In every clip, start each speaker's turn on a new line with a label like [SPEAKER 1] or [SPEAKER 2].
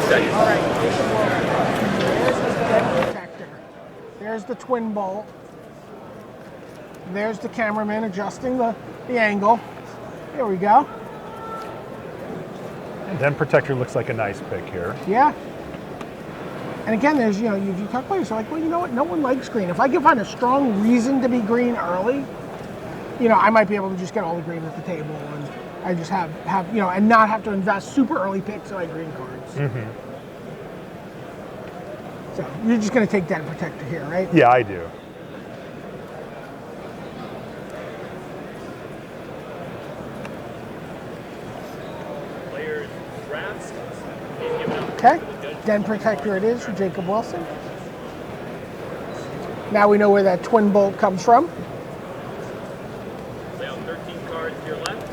[SPEAKER 1] seconds.
[SPEAKER 2] All right, there's his deck protector. There's the twin bolt. There's the cameraman adjusting the angle. There we go.
[SPEAKER 3] And Den Protector looks like a nice pick here.
[SPEAKER 2] Yeah. And again, there's, you know, if you talk about it, you're like, well, you know what? No one likes green. If I can find a strong reason to be green early, you know, I might be able to just get all the green at the table, and I just have you know, and not have to invest super early picks in my green cards.
[SPEAKER 3] Mm-hmm.
[SPEAKER 2] So you're just going to take Den Protector here, right?
[SPEAKER 3] Yeah, I do.
[SPEAKER 1] Players drafts. He's giving up.
[SPEAKER 2] Okay. Den Protector it is for Jacob Wilson. Now we know where that twin bolt comes from.
[SPEAKER 1] Lay out 13 cards to your left.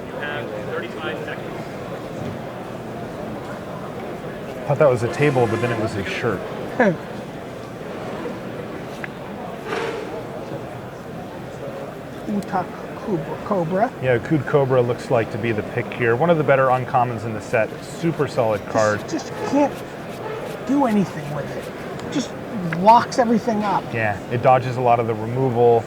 [SPEAKER 1] You have 35 seconds.
[SPEAKER 3] I thought that was a table, but then it was a shirt.
[SPEAKER 2] Utak Cobra.
[SPEAKER 3] Yeah, Kud Cobra looks like to be the pick here. One of the better uncommons in the set. Super solid card.
[SPEAKER 2] Just can't do anything with it. Just locks everything up.
[SPEAKER 3] Yeah, it dodges a lot of the removal.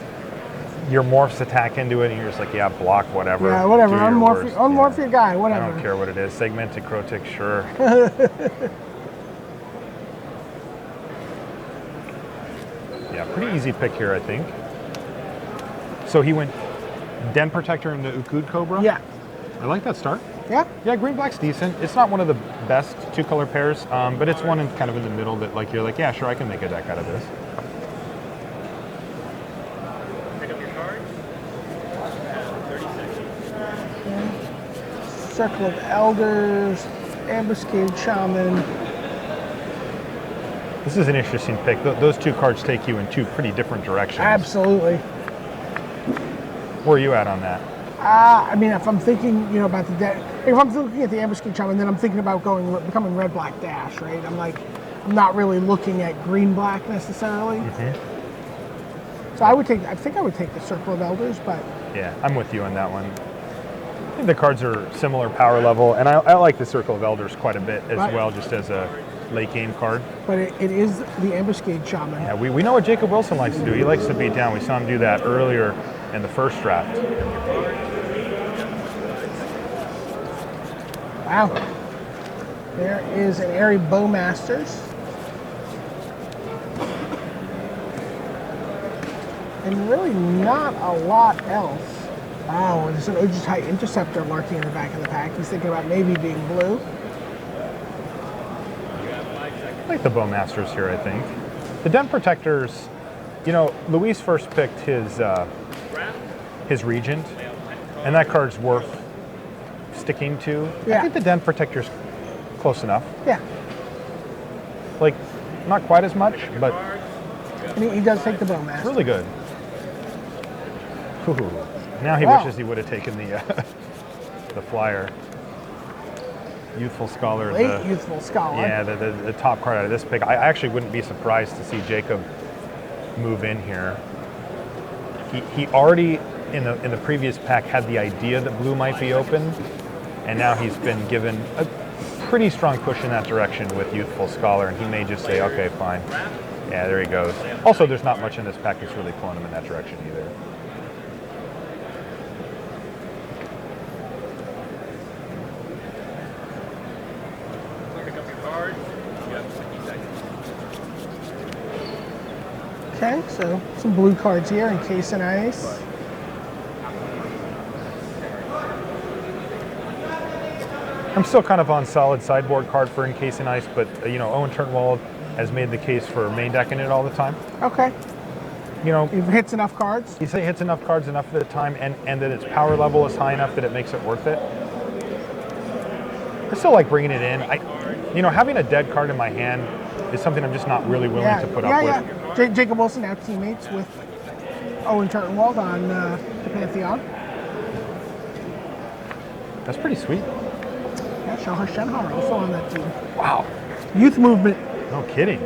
[SPEAKER 3] Your morphs attack into it, and you're just like, yeah, block, whatever.
[SPEAKER 2] Yeah, whatever.
[SPEAKER 3] Do your
[SPEAKER 2] Unmorph
[SPEAKER 3] worst.
[SPEAKER 2] your guy,
[SPEAKER 3] I
[SPEAKER 2] whatever.
[SPEAKER 3] don't care what it is. Segmented Crotic, sure. Yeah, pretty easy pick here, I think. So he went Den Protector into Ukud Cobra?
[SPEAKER 2] Yeah.
[SPEAKER 3] I like that start.
[SPEAKER 2] Yeah?
[SPEAKER 3] Yeah, green black's decent. It's not one of the best two-color pairs, but it's one in kind of in the middle that like you're like, yeah, sure, I can make a deck out of this.
[SPEAKER 1] Pick up your card. You have 30 seconds.
[SPEAKER 2] Circle of Elders, Ambuscade Shaman.
[SPEAKER 3] This is an interesting pick. Those two cards take you in two pretty different directions.
[SPEAKER 2] Absolutely.
[SPEAKER 3] Where are you at on that?
[SPEAKER 2] I mean, if I'm thinking, you know, about the deck, if I'm looking at the Ambuscade Shaman, then I'm thinking about becoming red black dash, right? I'm not really looking at green black necessarily.
[SPEAKER 3] Mm-hmm.
[SPEAKER 2] So I think I would take the Circle of Elders, but
[SPEAKER 3] Yeah, I'm with you on that one. I think the cards are similar power level, and I like the Circle of Elders quite a bit as
[SPEAKER 2] Right.
[SPEAKER 3] well, just as a late game card.
[SPEAKER 2] it is the Ambuscade Shaman.
[SPEAKER 3] Yeah, we know what Jacob Wilson likes to do. He likes to beat down. We saw him do that earlier in the first draft.
[SPEAKER 2] Wow. There is an Airy Bowmasters. And really not a lot else. Oh, there's an Ojutite Interceptor lurking in the back of the pack. He's thinking about maybe being blue.
[SPEAKER 3] I like the Bowmasters here, I think. The Den Protectors, you know, Luis first picked his Regent, and that card's worth sticking to.
[SPEAKER 2] Yeah.
[SPEAKER 3] I think the Den Protector's close enough.
[SPEAKER 2] Yeah.
[SPEAKER 3] Like, not quite as much, but
[SPEAKER 2] And he does take the Bowmaster.
[SPEAKER 3] really good. Ooh. Now he
[SPEAKER 2] Wow.
[SPEAKER 3] wishes he would have taken the the flyer. Youthful Scholar.
[SPEAKER 2] Late Youthful Scholar.
[SPEAKER 3] Yeah, the top card out of this pick. I actually wouldn't be surprised to see Jacob move in here. He already in the previous pack had the idea that blue might be open, and now he's been given a pretty strong push in that direction with Youthful Scholar, and he may just say, okay, fine. Yeah, there he goes. Also, there's not much in this pack that's really pulling him in that direction either.
[SPEAKER 1] Pick up your card. You have 50 seconds.
[SPEAKER 2] Okay, so some blue cards here in Case and Ice.
[SPEAKER 3] I'm still kind of on solid sideboard card for Encase in Ice, but you know, Owen Turnwald has made the case for main decking it all the time.
[SPEAKER 2] Okay.
[SPEAKER 3] You know,
[SPEAKER 2] It hits enough cards.
[SPEAKER 3] he hits enough cards enough at a time, and that its power level is high enough that it makes it worth it. I still like bringing it in. You know, having a dead card in my hand is something I'm just not really willing to put up with.
[SPEAKER 2] Yeah. Jacob Wilson now teammates with Owen Turnwald on the Pantheon.
[SPEAKER 3] That's pretty sweet.
[SPEAKER 2] Yeah, Shahar Shenhar also on that team.
[SPEAKER 3] Wow.
[SPEAKER 2] Youth movement.
[SPEAKER 3] No kidding.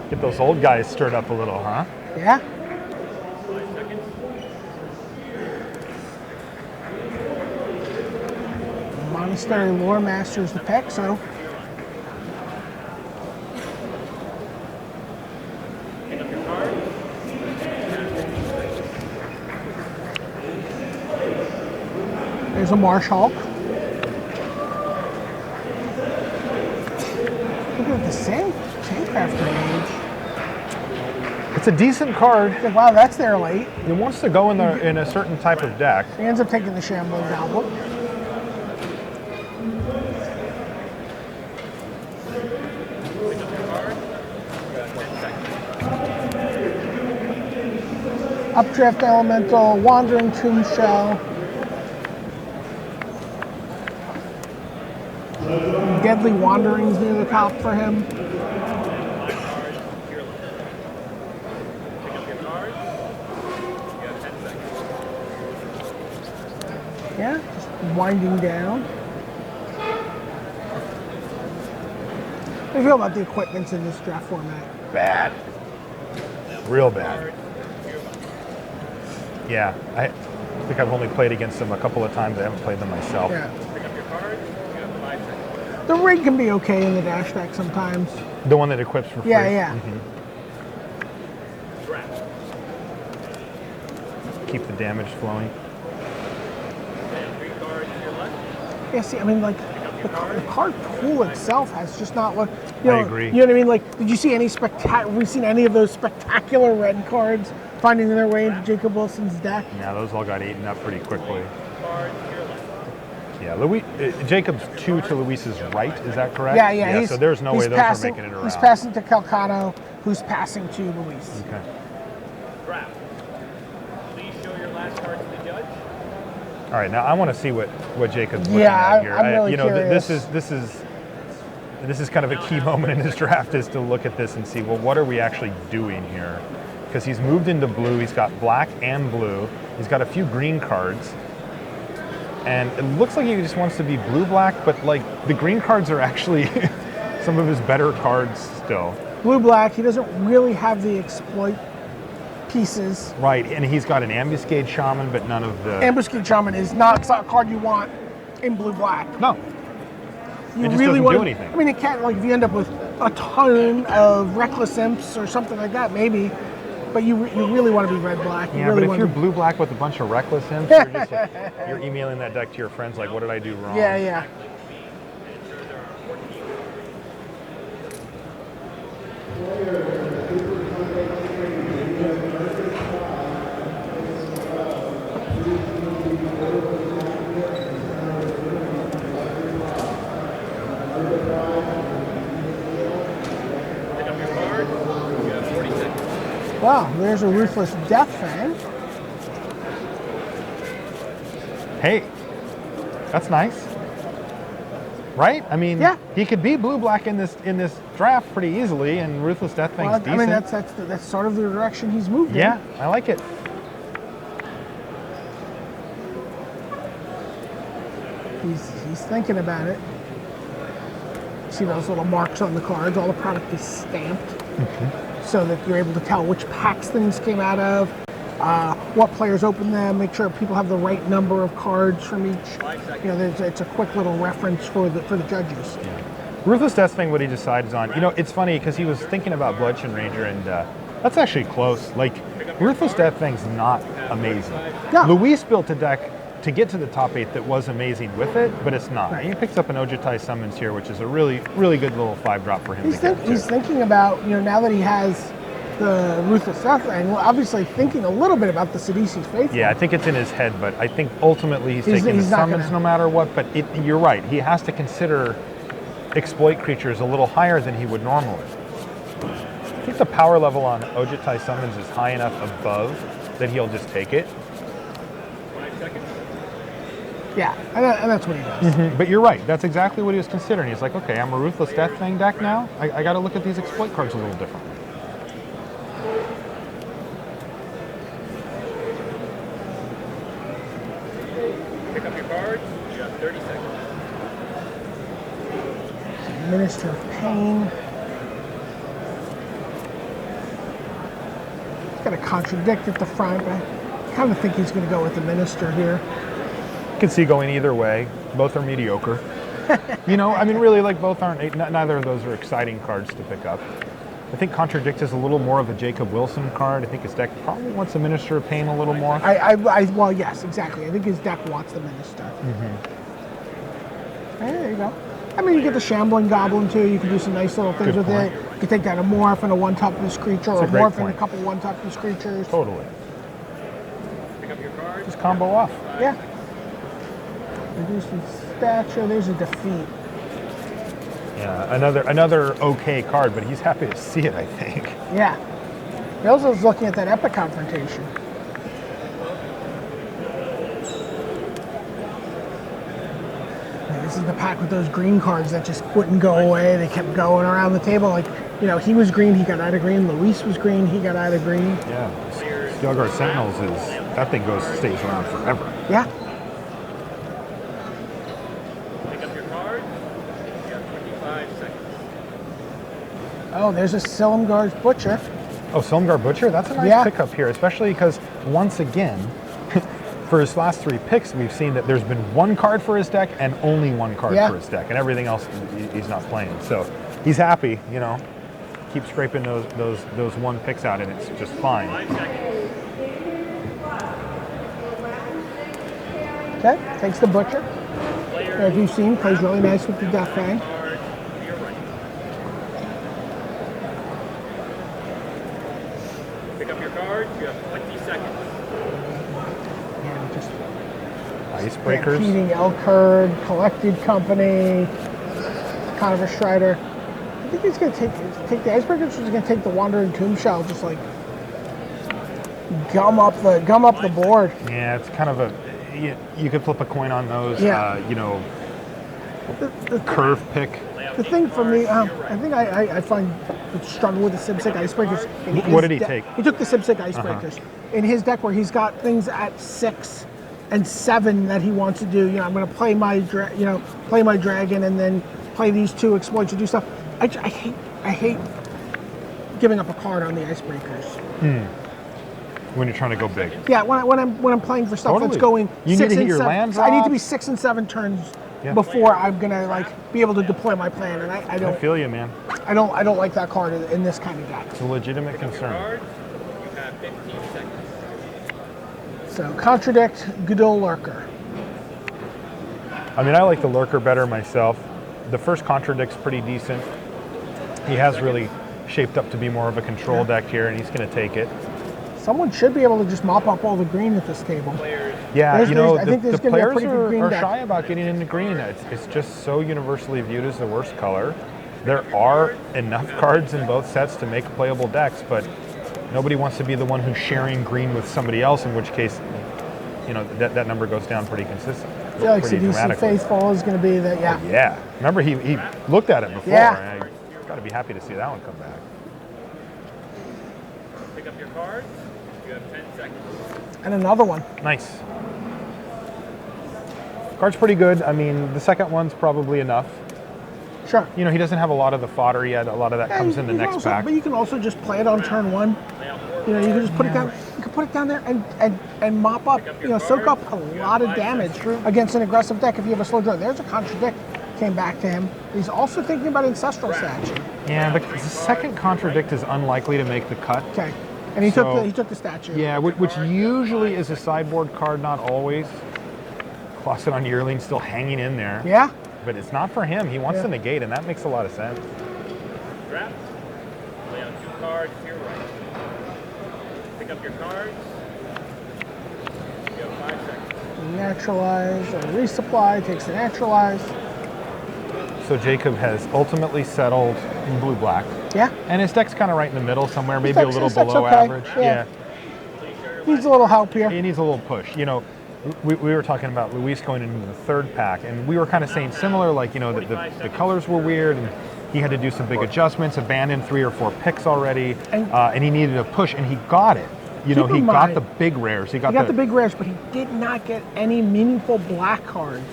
[SPEAKER 3] Get those old guys stirred up a little, huh?
[SPEAKER 2] Yeah. Monastery Lore Masters the pick, so
[SPEAKER 1] Pick up your card.
[SPEAKER 2] there's a Marsh Hulk. Look at the Sandcrafter Mage.
[SPEAKER 3] It's a decent card.
[SPEAKER 2] Wow, that's there late.
[SPEAKER 3] It wants to go in a certain type of deck.
[SPEAKER 2] He ends up taking the Shambling Goblin.
[SPEAKER 1] Pick up your card. You got 10 seconds.
[SPEAKER 2] Updraft Elemental, Wandering Tomb Shell. Deadly Wanderings near the top for him.
[SPEAKER 1] My card. Your left. Pick up your card. You got 10 seconds.
[SPEAKER 2] Yeah, just winding down. How do you feel about the equipments in this draft format?
[SPEAKER 3] Bad. Real bad.
[SPEAKER 1] Card. Your left.
[SPEAKER 3] Yeah, I think I've only played against them a couple of times. I haven't played them myself.
[SPEAKER 2] Yeah.
[SPEAKER 1] Pick up your card. You got 5 seconds.
[SPEAKER 2] The rig can be okay in the dash deck sometimes.
[SPEAKER 3] The one that equips for free.
[SPEAKER 2] Yeah, yeah.
[SPEAKER 1] Draft.
[SPEAKER 3] Keep the damage flowing.
[SPEAKER 1] And 3 cards to your left.
[SPEAKER 2] Yeah, see, I mean, like, the card pool itself has just not what, you know,
[SPEAKER 3] I agree.
[SPEAKER 2] You know what I mean? Like, did you see any have we seen any of those spectacular red cards finding their way into Jacob Wilson's deck?
[SPEAKER 3] Yeah, those all got eaten up pretty quickly.
[SPEAKER 1] Card to your left.
[SPEAKER 3] Yeah, Jacob's 2 to Luis's right, is that correct?
[SPEAKER 2] Yeah.
[SPEAKER 3] So there's no
[SPEAKER 2] he's
[SPEAKER 3] way those
[SPEAKER 2] passing,
[SPEAKER 3] are making it around.
[SPEAKER 2] He's passing to Calcano, who's passing to Luis.
[SPEAKER 3] Okay.
[SPEAKER 1] Draft. Please show your last card to the judge.
[SPEAKER 3] All right, now I want to see what Jacob's looking
[SPEAKER 2] Yeah,
[SPEAKER 3] at here.
[SPEAKER 2] I'm really
[SPEAKER 3] you know,
[SPEAKER 2] curious.
[SPEAKER 3] this is kind of a key moment in his draft is to look at this and see, well, what are we actually doing here? Because he's moved into blue. He's got black and blue. He's got a few green cards. And it looks like he just wants to be blue-black, but like the green cards are actually some of his better cards still.
[SPEAKER 2] Blue-black, he doesn't really have the exploit pieces.
[SPEAKER 3] Right, and he's got an Ambuscade Shaman, but none of the...
[SPEAKER 2] Ambuscade Shaman is not a card you want in blue-black.
[SPEAKER 3] No.
[SPEAKER 2] You
[SPEAKER 3] It just
[SPEAKER 2] really
[SPEAKER 3] doesn't
[SPEAKER 2] want
[SPEAKER 3] do anything.
[SPEAKER 2] I mean, it can't, like, if you end up with a ton of Reckless Imps or something like that, maybe. But you really want to be red-black.
[SPEAKER 3] Yeah, but if you're blue-black with a bunch of Reckless Imps, you're emailing that deck to your friends like, what did I do wrong?
[SPEAKER 2] Yeah.
[SPEAKER 1] Pick up your card. You got 40 seconds.
[SPEAKER 2] Wow, there's a Ruthless Death Fang.
[SPEAKER 3] Hey, that's nice. Right? I mean,
[SPEAKER 2] Yeah.
[SPEAKER 3] he could be blue-black in this draft pretty easily, and Ruthless Death Fang's
[SPEAKER 2] Well, I
[SPEAKER 3] decent.
[SPEAKER 2] mean, that's sort of the direction he's moved in.
[SPEAKER 3] Yeah, I like it.
[SPEAKER 2] He's thinking about it. See those little marks on the cards? All the product is stamped, so that you're able to tell which packs things came out of, what players opened them, make sure people have the right number of cards from each.
[SPEAKER 1] 5 seconds.
[SPEAKER 2] You know, it's a quick little reference for the judges.
[SPEAKER 3] Ruthless Death Fang, what he decides on, you know, it's funny because he was thinking about Bloodshine Ranger, and that's actually close. Like, Ruthless Death Fang's not amazing.
[SPEAKER 2] No.
[SPEAKER 3] Luis built a deck to get to the top 8 that was amazing with it, but it's not.
[SPEAKER 2] Right.
[SPEAKER 3] He picks up an Ojutai Summons here, which is a really, really good little 5-drop for him
[SPEAKER 2] He's,
[SPEAKER 3] to get
[SPEAKER 2] he's
[SPEAKER 3] to.
[SPEAKER 2] thinking about, you know, now that he has the Ruthless Death Fang, well, obviously thinking a little bit about the Sidisi Faithful.
[SPEAKER 3] Yeah, I think it's in his head, but I think ultimately he's taking
[SPEAKER 2] he's
[SPEAKER 3] the
[SPEAKER 2] not
[SPEAKER 3] summons
[SPEAKER 2] gonna-
[SPEAKER 3] no matter what. But you're right, he has to consider exploit creatures a little higher than he would normally. I think the power level on Ojutai Summons is high enough above that he'll just take it.
[SPEAKER 1] 5 seconds.
[SPEAKER 2] Yeah, and that's what he does.
[SPEAKER 3] But you're right, that's exactly what he was considering. He's like, okay, I'm a Ruthless Death Fang deck now. I got to look at these exploit cards a little differently.
[SPEAKER 1] Pick up your cards. You got 30 seconds.
[SPEAKER 2] Minister of Pain. He's got a contradict at the front. I kind of think he's going to go with the Minister here.
[SPEAKER 3] Could see going either way. Both are mediocre. You know, I mean, really, like both aren't. Neither of those are exciting cards to pick up. I think Contradict is a little more of a Jacob Wilson card. I think his deck probably wants the Minister of Pain a little more.
[SPEAKER 2] Well, yes, exactly. I think his deck wants the Minister. Hey, there you go. I mean, you get the Shambling Goblin too. You can do some nice little things
[SPEAKER 3] Good
[SPEAKER 2] with
[SPEAKER 3] point.
[SPEAKER 2] it. You can take that and morph into one toughness creature, or
[SPEAKER 3] That's a great
[SPEAKER 2] morph into a
[SPEAKER 3] point.
[SPEAKER 2] couple one toughness creatures.
[SPEAKER 3] Totally.
[SPEAKER 1] Pick up your card.
[SPEAKER 3] Just combo off.
[SPEAKER 2] Yeah. Reduce the stature. There's a defeat.
[SPEAKER 3] Yeah, another okay card, but he's happy to see it, I think.
[SPEAKER 2] Yeah. He also was looking at that Epic Confrontation. And this is the pack with those green cards that just wouldn't go away. They kept going around the table. Like, you know, he was green, he got out of green. Luis was green, he got out of green.
[SPEAKER 3] Yeah, Skelgar Sentinels that thing stays around forever.
[SPEAKER 2] Yeah.
[SPEAKER 1] Pick up your card. You have 25 seconds.
[SPEAKER 2] Oh, there's a Silumgar's Butcher.
[SPEAKER 3] Oh, Silumgar Butcher, that's a nice
[SPEAKER 2] Yeah.
[SPEAKER 3] pickup here, especially because once again, for his last 3 picks, we've seen that there's been 1 card for his deck and only 1 card
[SPEAKER 2] Yeah.
[SPEAKER 3] for his deck, and everything else he's not playing. So he's happy, you know. Keep scraping those 1 picks out, and it's just fine.
[SPEAKER 1] 5 seconds.
[SPEAKER 2] Okay, takes the Butcher.
[SPEAKER 1] Player
[SPEAKER 2] As you've seen, plays really nice with the Death Fang.
[SPEAKER 1] card to your right. Pick up your card. You have 20 seconds.
[SPEAKER 2] And just
[SPEAKER 3] Icebreakers.
[SPEAKER 2] Heating Elkherd, Collected Company, Conover Strider. I think he's going to take the Icebreakers, or he's going to take the Wandering Tomb Shell, just like gum up the board.
[SPEAKER 3] Yeah, it's kind of a. You could flip a coin on those.
[SPEAKER 2] Yeah.
[SPEAKER 3] You know,
[SPEAKER 2] The
[SPEAKER 3] curve pick.
[SPEAKER 2] The thing for me, I think I find the struggle with the Sibsec Icebreakers. in
[SPEAKER 3] What
[SPEAKER 2] his
[SPEAKER 3] did he
[SPEAKER 2] deck-
[SPEAKER 3] take?
[SPEAKER 2] He took the Sibsec Icebreakers in his deck, where he's got things at 6 and 7 that he wants to do. You know, I'm going to play my play my dragon and then play these 2 exploits to do stuff. I hate giving up a card on the Icebreakers.
[SPEAKER 3] When you're trying to go big.
[SPEAKER 2] Yeah, when I'm playing for stuff that's
[SPEAKER 3] Totally.
[SPEAKER 2] going
[SPEAKER 3] You need
[SPEAKER 2] 6
[SPEAKER 3] to hit
[SPEAKER 2] and
[SPEAKER 3] your
[SPEAKER 2] 7.
[SPEAKER 3] land
[SPEAKER 2] I need to be
[SPEAKER 3] drops.
[SPEAKER 2] 6 and 7 turns
[SPEAKER 3] Yeah.
[SPEAKER 2] before I'm gonna like be able to deploy my plan, and I
[SPEAKER 3] I
[SPEAKER 2] don't
[SPEAKER 3] feel you, man.
[SPEAKER 2] I don't like that card in this kind of deck.
[SPEAKER 3] It's a legitimate concern.
[SPEAKER 1] Card. You have 15 seconds.
[SPEAKER 2] So Contradict, Godul Lurker.
[SPEAKER 3] I mean, I like the Lurker better myself. The first Contradict's pretty decent. He has really shaped up to be more of a control deck here, and he's going to take it.
[SPEAKER 2] Someone should be able to just mop up all the green at this table.
[SPEAKER 1] Players.
[SPEAKER 3] Yeah,
[SPEAKER 2] There's-
[SPEAKER 3] you know,
[SPEAKER 2] I think
[SPEAKER 3] the
[SPEAKER 2] there's gonna be a
[SPEAKER 3] players
[SPEAKER 2] pretty good green
[SPEAKER 3] are
[SPEAKER 2] deck.
[SPEAKER 3] shy about getting into green. It's just so universally viewed as the worst color. There are enough cards in both sets to make playable decks, but nobody wants to be the one who's sharing green with somebody else, in which case, you know, that number goes down pretty consistent.
[SPEAKER 2] I feel like
[SPEAKER 3] pretty
[SPEAKER 2] Sidisi
[SPEAKER 3] dramatically.
[SPEAKER 2] Faithful is going to be that. Yeah.
[SPEAKER 3] Yeah. Remember, he looked at it before,
[SPEAKER 2] Yeah.
[SPEAKER 3] and I got to be happy to see that one come back.
[SPEAKER 1] Pick up your card. You have 10 seconds.
[SPEAKER 2] And another one.
[SPEAKER 3] Nice. Card's pretty good. I mean, the second one's probably enough.
[SPEAKER 2] Sure.
[SPEAKER 3] You know, he doesn't have a lot of the fodder yet. A lot of that
[SPEAKER 2] Yeah,
[SPEAKER 3] comes
[SPEAKER 2] you
[SPEAKER 3] in the
[SPEAKER 2] can
[SPEAKER 3] next
[SPEAKER 2] also-
[SPEAKER 3] pack.
[SPEAKER 2] But you can also just play it on turn 1. You know, you can just put it down. You can put it down there and mop up. You know, soak up a lot of damage against an aggressive deck if you have a slow draw. There's a Contradict came back to him. He's also thinking about Ancestral Statue.
[SPEAKER 3] Yeah, the second Contradict is unlikely to make the cut.
[SPEAKER 2] Okay. And he
[SPEAKER 3] So-
[SPEAKER 2] took the statue.
[SPEAKER 3] Yeah, which usually is a sideboard card, not always. Closet Yearling still hanging in there.
[SPEAKER 2] Yeah.
[SPEAKER 3] But it's not for him. He wants
[SPEAKER 2] Yeah.
[SPEAKER 3] to negate, and that makes a lot of sense.
[SPEAKER 1] Draft. Lay out 2 cards to your right. Pick up your cards. You have 5 seconds.
[SPEAKER 2] Naturalize or resupply, takes the naturalize.
[SPEAKER 3] So Jacob has ultimately settled in blue-black.
[SPEAKER 2] Yeah.
[SPEAKER 3] And his deck's kind of right in the middle somewhere, maybe a
[SPEAKER 2] deck's-
[SPEAKER 3] little
[SPEAKER 2] his deck's
[SPEAKER 3] below
[SPEAKER 2] okay.
[SPEAKER 3] average.
[SPEAKER 2] Yeah. Needs a little help here.
[SPEAKER 3] He needs a little push. You know, we were talking about Luis going into the third pack, and we were kind of saying similar, like, you know, the colors were weird, and he had to do some big adjustments, abandon 3 or 4 picks already, and he needed a push, and he got it. You know,
[SPEAKER 2] Keep
[SPEAKER 3] he
[SPEAKER 2] in
[SPEAKER 3] got
[SPEAKER 2] mind-
[SPEAKER 3] the big rares. He got,
[SPEAKER 2] He got the big rares, but he did not get any meaningful black cards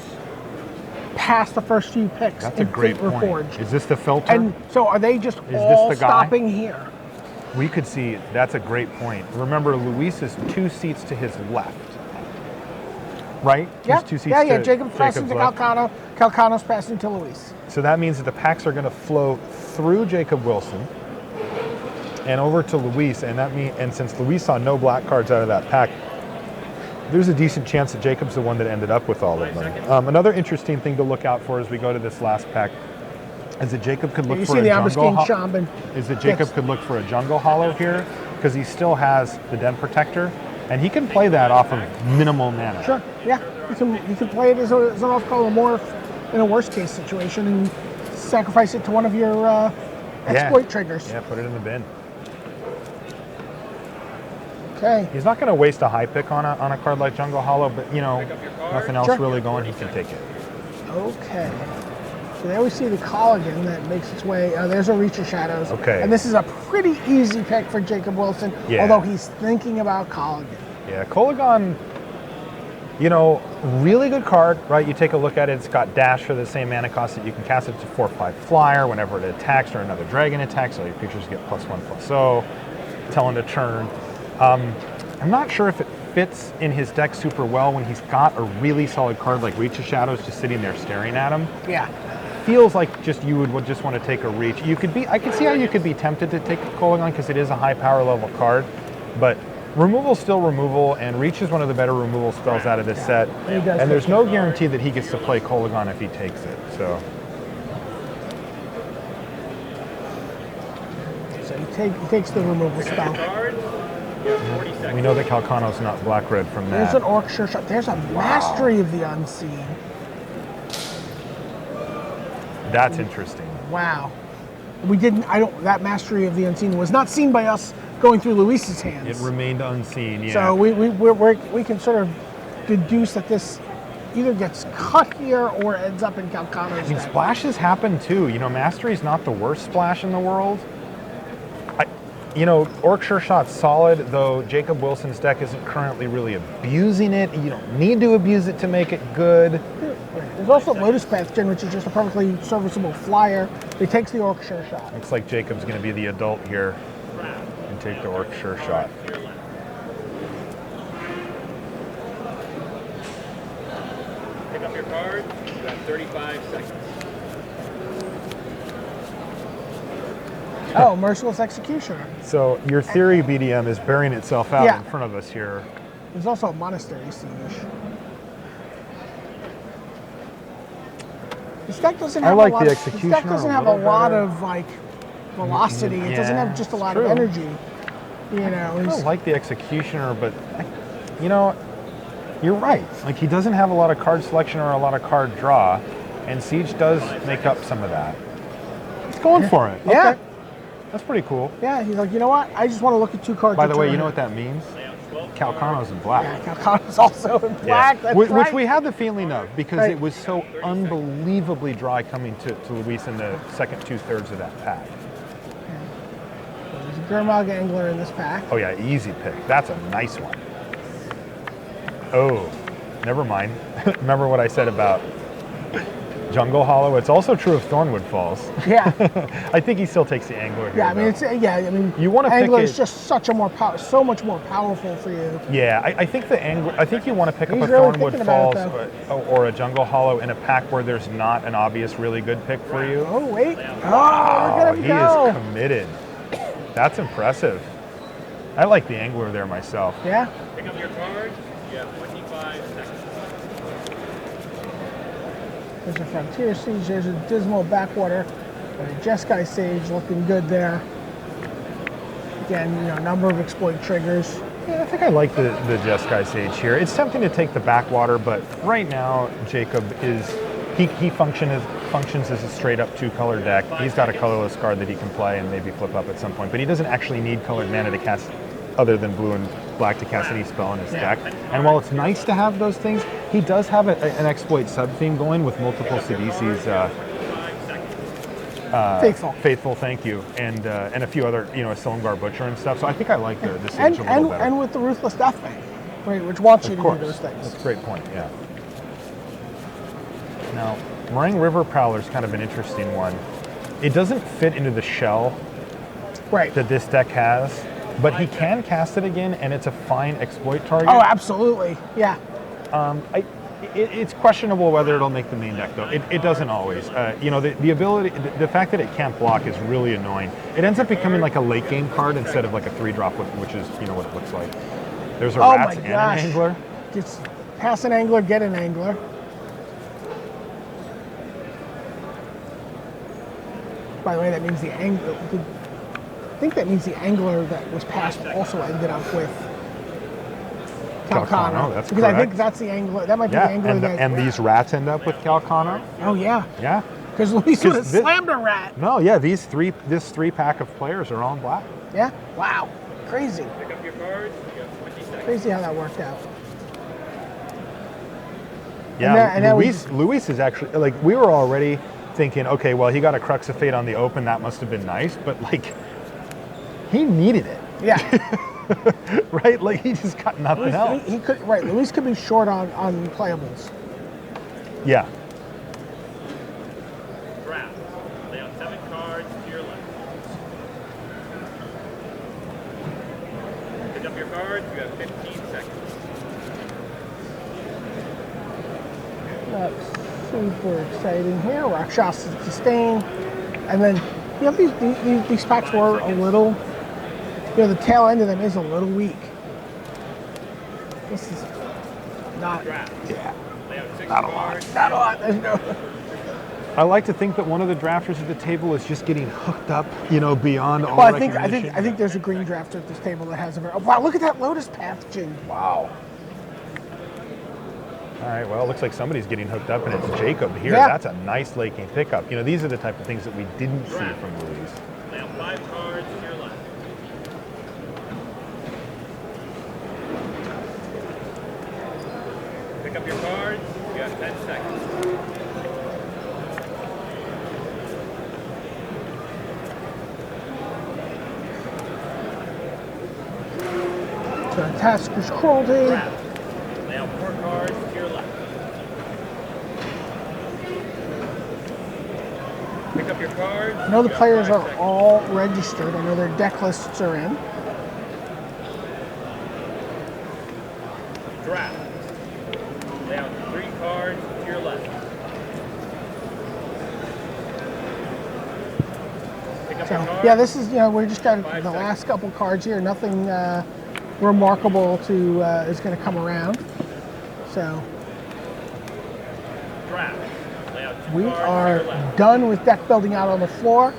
[SPEAKER 2] past the first few picks.
[SPEAKER 3] That's a
[SPEAKER 2] in
[SPEAKER 3] great
[SPEAKER 2] Fate
[SPEAKER 3] point.
[SPEAKER 2] Reforged.
[SPEAKER 3] Is this the filter?
[SPEAKER 2] And so are they just
[SPEAKER 3] this
[SPEAKER 2] all
[SPEAKER 3] the guy?
[SPEAKER 2] stopping here?
[SPEAKER 3] We could see, that's a great point. Remember, Luis is 2 seats to his left. right?
[SPEAKER 2] Yeah,
[SPEAKER 3] He's 2 seats
[SPEAKER 2] yeah.
[SPEAKER 3] to
[SPEAKER 2] Jacob's passing to
[SPEAKER 3] left.
[SPEAKER 2] Calcano. Calcano's passing to Luis.
[SPEAKER 3] So that means that the packs are going to flow through Jacob Wilson and over to Luis, and since Luis saw no black cards out of that pack, there's a decent chance that Jacob's the one that ended up with all of them. Another interesting thing to look out for as we go to this last pack is that Jacob could look
[SPEAKER 2] You
[SPEAKER 3] for
[SPEAKER 2] see
[SPEAKER 3] a
[SPEAKER 2] the
[SPEAKER 3] jungle.
[SPEAKER 2] Ambuscade Shaman.
[SPEAKER 3] Is that Jacob
[SPEAKER 2] Yes.
[SPEAKER 3] could look for a jungle hollow here because he still has the Den Protector, and he can play that off of minimal mana.
[SPEAKER 2] Sure. Yeah. You can play it as an off-color morph in a worst-case situation and sacrifice it to one of your exploit triggers.
[SPEAKER 3] Yeah, put it in the bin.
[SPEAKER 2] Okay.
[SPEAKER 3] He's not going to waste a high pick on a card like Jungle Hollow, but nothing else
[SPEAKER 2] Sure.
[SPEAKER 3] really going, he can take it.
[SPEAKER 2] Okay. So there we see the Colligan that makes its way. There's a Reach of Shadows.
[SPEAKER 3] Okay.
[SPEAKER 2] And this is a pretty easy pick for Jacob Wilson,
[SPEAKER 3] Yeah.
[SPEAKER 2] although he's thinking about Colligan.
[SPEAKER 3] Yeah, Kolagon, really good card, right? You take a look at it, it's got dash for the same mana cost that you can cast it to 4/5 flyer whenever it attacks or another dragon attacks, so your creatures get +1/+0, telling to turn. I'm not sure if it fits in his deck super well when he's got a really solid card like Reach of Shadows just sitting there staring at him.
[SPEAKER 2] Yeah.
[SPEAKER 3] Feels like you would just want to take a reach. I could see how you could be tempted to take Kolagon because it is a high power level card, but removal's still removal, and Reach is one of the better removal spells out of this set.
[SPEAKER 2] He does
[SPEAKER 3] And there's
[SPEAKER 2] take
[SPEAKER 3] no guarantee that he gets to play Kolagon if he takes it. So
[SPEAKER 2] So he takes the removal spell.
[SPEAKER 1] Cards. You have 40 seconds.
[SPEAKER 3] we know that Calcano's not black-red from
[SPEAKER 2] There's
[SPEAKER 3] that.
[SPEAKER 2] an Orc Sure Shot. There's a Mastery of the Unseen.
[SPEAKER 3] That's interesting.
[SPEAKER 2] Wow. That Mastery of the Unseen was not seen by us going through Luis's hands.
[SPEAKER 3] It remained unseen, yeah.
[SPEAKER 2] So we can sort of deduce that this either gets cut here or ends up in Calcano's deck.
[SPEAKER 3] Splashes happen too. Mastery's not the worst splash in the world. Orc Sure Shot's solid, though Jacob Wilson's deck isn't currently really abusing it. You don't need to abuse it to make it good.
[SPEAKER 2] There's also Lotus Bastion, which is just a perfectly serviceable flyer. It takes the Orc Sure Shot.
[SPEAKER 3] Looks like Jacob's going to be the adult here and take the Orc Sure Shot.
[SPEAKER 1] Pick up your card. You have 35 seconds.
[SPEAKER 2] Oh, Merciless Executioner.
[SPEAKER 3] So your theory, BDM, is bearing itself out
[SPEAKER 2] Yeah.
[SPEAKER 3] in front of us here.
[SPEAKER 2] There's also a Monastery Siege. This deck doesn't
[SPEAKER 3] I
[SPEAKER 2] have
[SPEAKER 3] like
[SPEAKER 2] a lot
[SPEAKER 3] the
[SPEAKER 2] of, this deck
[SPEAKER 3] Executioner
[SPEAKER 2] doesn't
[SPEAKER 3] a
[SPEAKER 2] have a
[SPEAKER 3] little
[SPEAKER 2] lot
[SPEAKER 3] better.
[SPEAKER 2] of velocity. It doesn't
[SPEAKER 3] Yeah,
[SPEAKER 2] have just a
[SPEAKER 3] it's
[SPEAKER 2] lot
[SPEAKER 3] true.
[SPEAKER 2] of energy.
[SPEAKER 3] I
[SPEAKER 2] he's-
[SPEAKER 3] don't like the Executioner, but you're right. Like, he doesn't have a lot of card selection or a lot of card draw, and Siege does make up some of that. He's going for it.
[SPEAKER 2] Yeah.
[SPEAKER 3] Okay. That's pretty cool.
[SPEAKER 2] Yeah, he's like, you know what? I just want to look at two cards.
[SPEAKER 3] By the way,
[SPEAKER 2] return
[SPEAKER 3] you know
[SPEAKER 2] it."
[SPEAKER 3] what that means? Calcano's in black.
[SPEAKER 2] Yeah, Calcano's also in black. That's
[SPEAKER 3] Which
[SPEAKER 2] right.
[SPEAKER 3] we had the feeling of because
[SPEAKER 2] Right.
[SPEAKER 3] it was so unbelievably dry coming to Luis in the second 2/3 of that pack.
[SPEAKER 2] There's a Gurmag Angler in this pack.
[SPEAKER 3] Oh yeah, easy pick. That's a nice one. Oh, never mind. Remember what I said about Jungle Hollow? It's also true of Thornwood Falls.
[SPEAKER 2] Yeah,
[SPEAKER 3] I think he still takes the Angler here.
[SPEAKER 2] yeah. I mean,
[SPEAKER 3] though. You wanna pick
[SPEAKER 2] Angler
[SPEAKER 3] it-
[SPEAKER 2] is just so much more powerful for you.
[SPEAKER 3] Yeah, I think the Angler. I think you want to pick up
[SPEAKER 2] He's
[SPEAKER 3] a
[SPEAKER 2] really
[SPEAKER 3] Thornwood
[SPEAKER 2] thinking about
[SPEAKER 3] Falls
[SPEAKER 2] it,
[SPEAKER 3] or a Jungle Hollow in a pack where there's not an obvious really good pick for you.
[SPEAKER 2] Oh wait! Oh,
[SPEAKER 3] Oh,
[SPEAKER 2] look at him
[SPEAKER 3] he
[SPEAKER 2] go!
[SPEAKER 3] is committed. That's impressive. I like the Angler there myself.
[SPEAKER 2] Yeah.
[SPEAKER 1] Pick up your card. You have 25 seconds.
[SPEAKER 2] There's a Frontier Siege. There's a Dismal Backwater. And a Jeskai Sage looking good there. Again, number of exploit triggers.
[SPEAKER 3] Yeah, I think I like the Jeskai Sage here. It's tempting to take the Backwater, but right now Jacob is he functions as a straight up 2-color deck. He's got a colorless card that he can play and maybe flip up at some point, but he doesn't actually need colored mana to cast other than blue and black to cast any spell in his deck. And while it's nice to have those things, he does have an exploit sub theme going with multiple Sidisi's Faithful, thank you, and a few other, a Silumgar Butcher and stuff. So I think I like the Sage a little better.
[SPEAKER 2] And with the Ruthless Deathbane, right, which wants you
[SPEAKER 3] Of
[SPEAKER 2] to
[SPEAKER 3] course,
[SPEAKER 2] do those things.
[SPEAKER 3] that's a great point. Yeah. Now, Meringue River Prowler is kind of an interesting one. It doesn't fit into the shell
[SPEAKER 2] Right.
[SPEAKER 3] that this deck has, but he can cast it again, and it's a fine exploit target.
[SPEAKER 2] Oh, absolutely. Yeah.
[SPEAKER 3] It's questionable whether it'll make the main deck though. It doesn't always. You know, the ability, the fact that it can't block is really annoying. It ends up becoming like a late game card instead of like a 3-drop, which is, you know, what it looks like. There's a
[SPEAKER 2] Oh
[SPEAKER 3] Rats
[SPEAKER 2] my
[SPEAKER 3] and
[SPEAKER 2] gosh.
[SPEAKER 3] an Angler.
[SPEAKER 2] Just pass an angler, get an angler. By the way, that means the angler. I think that means the angler that was passed also ended up with
[SPEAKER 3] Calcano, that's
[SPEAKER 2] because I think
[SPEAKER 3] correct.
[SPEAKER 2] that's the angler. That might be
[SPEAKER 3] Yeah,
[SPEAKER 2] the angler that.
[SPEAKER 3] and these Rats end up with Calcano.
[SPEAKER 2] Oh yeah,
[SPEAKER 3] Yeah.
[SPEAKER 2] because Luis would have
[SPEAKER 3] 'Cause thi-
[SPEAKER 2] slammed a rat.
[SPEAKER 3] No, yeah, this 3-pack of players are all in black.
[SPEAKER 2] Yeah. Wow. Crazy.
[SPEAKER 1] Pick up your cards. You got 20 seconds.
[SPEAKER 2] Crazy how that worked out.
[SPEAKER 3] Yeah,
[SPEAKER 2] and that
[SPEAKER 3] Luis is actually, like, we were already thinking, okay, well, he got a Crux of Fate on the open, that must have been nice, but like, he needed it,
[SPEAKER 2] Yeah.
[SPEAKER 3] right? Like, he just got nothing else.
[SPEAKER 2] he could right. Luis could be short on playables.
[SPEAKER 3] Yeah.
[SPEAKER 1] Draft. Lay out 7 cards to your left. Pick up your cards. You have 15 seconds.
[SPEAKER 2] That's super exciting here. Rakshas Sustain. And then you have these packs were a little, you know, the tail end of them is a little weak. This is not,
[SPEAKER 1] Draft.
[SPEAKER 3] Yeah.
[SPEAKER 1] Lay out 6
[SPEAKER 3] Not a lot.
[SPEAKER 1] cards.
[SPEAKER 2] not a lot. There's no,
[SPEAKER 3] I like to think that one of the drafters at the table is just getting hooked up, you know, beyond all
[SPEAKER 2] well, I think
[SPEAKER 3] recognition.
[SPEAKER 2] there's a green drafter at this table that has a very, oh, wow, look at that Lotus packaging. Wow.
[SPEAKER 3] All right, well, it looks like somebody's getting hooked up, and it's Jacob here.
[SPEAKER 2] Yeah.
[SPEAKER 3] That's a nice late game pickup. You know, these are the type of things that we didn't see from Luis.
[SPEAKER 1] Lay out 5 cards to your left. Pick up your cards. You have 10 seconds.
[SPEAKER 2] So Tasker's Cruelty.
[SPEAKER 1] Draft. Lay out 4 cards to your left. Pick up your cards.
[SPEAKER 2] I know the
[SPEAKER 1] You have
[SPEAKER 2] players
[SPEAKER 1] 5
[SPEAKER 2] are
[SPEAKER 1] seconds.
[SPEAKER 2] all registered. I know their deck lists are in.
[SPEAKER 1] Draft. Lay out 3 cards to your left. Pick up
[SPEAKER 2] So
[SPEAKER 1] your cards.
[SPEAKER 2] yeah, this is, you know, we just got
[SPEAKER 1] 5
[SPEAKER 2] the last
[SPEAKER 1] seconds.
[SPEAKER 2] couple cards here. Nothing remarkable to is going to come around. So
[SPEAKER 1] Draft. Lay out 2
[SPEAKER 2] we
[SPEAKER 1] cards to
[SPEAKER 2] are
[SPEAKER 1] your left.
[SPEAKER 2] done with deck building out on the floor.